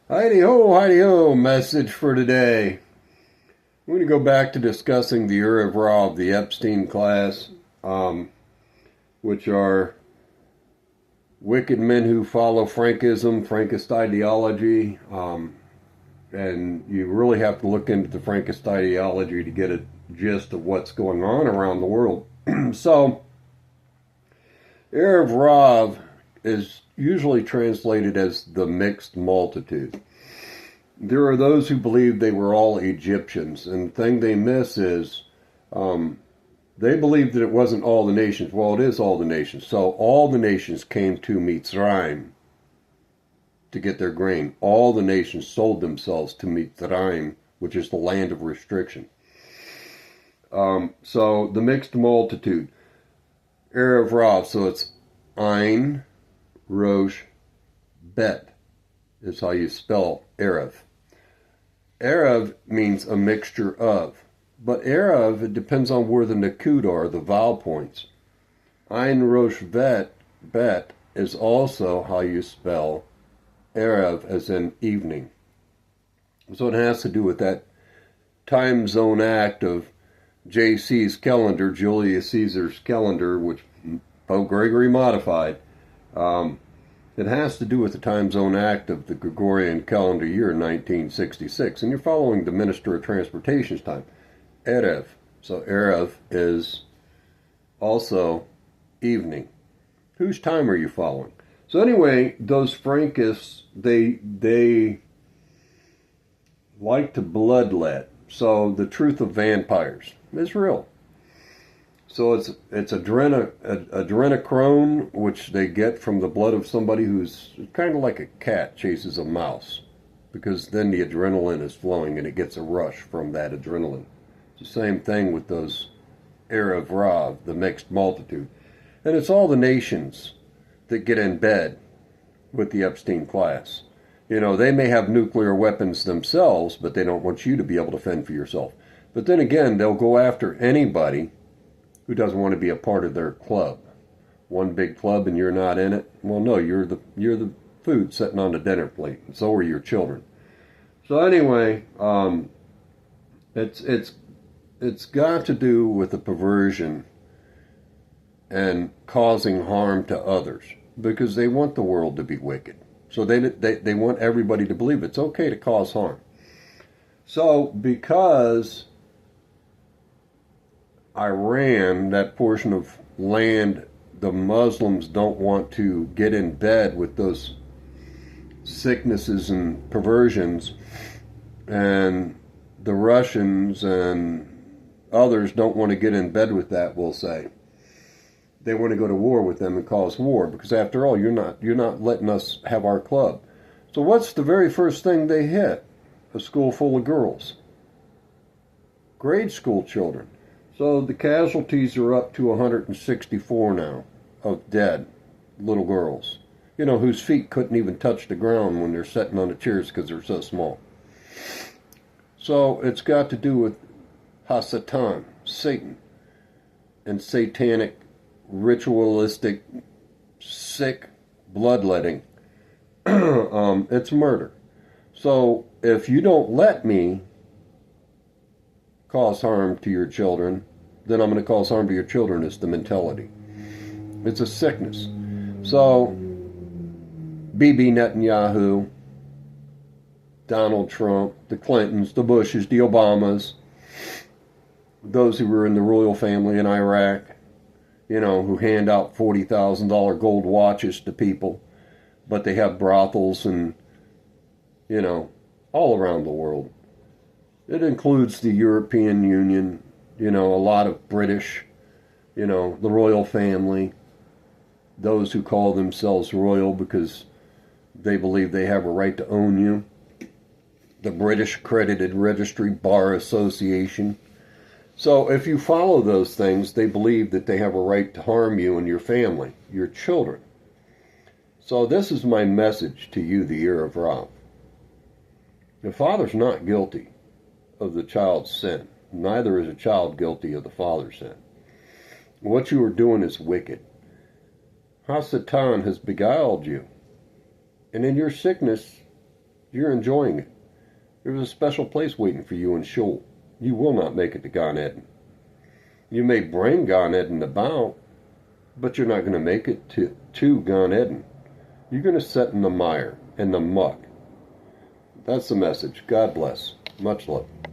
Heidi ho, message for today. We're going to go back to discussing the Erev, the Epstein class, which are wicked men who follow Frankist ideology, and you really have to look into the Frankist ideology to get a gist of what's going on around the world. So, Erev is usually translated as the mixed multitude. There are those who believe they were all Egyptians, and the thing they miss is they believe that it wasn't all the nations. Well, it is all the nations. So all the nations came to Mitzrayim to get their grain. All the nations sold themselves to Mitzrayim, which is the land of restriction. So the mixed multitude, Erev Rav, so it's Ein, Rosh, Bet is how you spell Erev. Erev means a mixture of. But Erev, it depends on where the Nakud are, the vowel points. Ein Rosh Bet is also how you spell Erev, as in evening. So it has to do with that time zone act of JC's calendar, Julius Caesar's calendar, which Pope Gregory modified. It has to do with the time zone act of the Gregorian calendar year 1966. And you're following the Minister of Transportation's time. Erev. So Erev is also evening. Whose time are you following? So anyway, those Frankists, they like to bloodlet. So the truth of vampires is real. So it's adrenochrome, which they get from the blood of somebody who's kind of like a cat chases a mouse, because then the adrenaline is flowing and it gets a rush from that adrenaline. It's the same thing with those Erev Rav, the mixed multitude. And it's all the nations that get in bed with the Epstein class. You know, they may have nuclear weapons themselves, but they don't want you to be able to fend for yourself. But then again, they'll go after anybody who doesn't want to be a part of their club. One big club and you're not in it? Well, no, you're the food sitting on the dinner plate, and so are your children. So anyway, it's got to do with the perversion and causing harm to others, because they want the world to be wicked. So they want everybody to believe it's okay to cause harm. So because Iran, that portion of land, the Muslims don't want to get in bed with those sicknesses and perversions, and the Russians and others don't want to get in bed with that, we'll say. They want to go to war with them and cause war, because after all, you're not letting us have our club. So what's the very first thing they hit? A school full of girls. Grade school children. So the casualties are up to 164 now of dead little girls, you know, whose feet couldn't even touch the ground when they're sitting on the chairs because they're so small. So it's got to do with Hasatan, Satan, and satanic, ritualistic, sick bloodletting. It's murder. So if you don't let me cause harm to your children, then I'm going to cause harm to your children, is the mentality. It's a sickness. So Bibi Netanyahu, Donald Trump, the Clintons, the Bushes, the Obamas, those who were in the royal family in Iraq, you know, who hand out $40,000 gold watches to people, but they have brothels and, you know, all around the world. It includes the European Union, you know, a lot of British, you know, the royal family, those who call themselves royal because they believe they have a right to own you, the British Accredited Registry Bar Association. So if you follow those things, they believe that they have a right to harm you and your family, your children. So this is my message to you, the Erev Rav. The father's not guilty of the child's sin. Neither is a child guilty of the father's sin. What you are doing is wicked. Hasatan has beguiled you. And in your sickness, You're enjoying it. There's a special place waiting for you in Sheol. You will not make it to Gan Eden. You may bring Gan Eden about, but you're not going to make it to Gan Eden. You're going to sit in the mire and the muck. That's the message. God bless. Much love.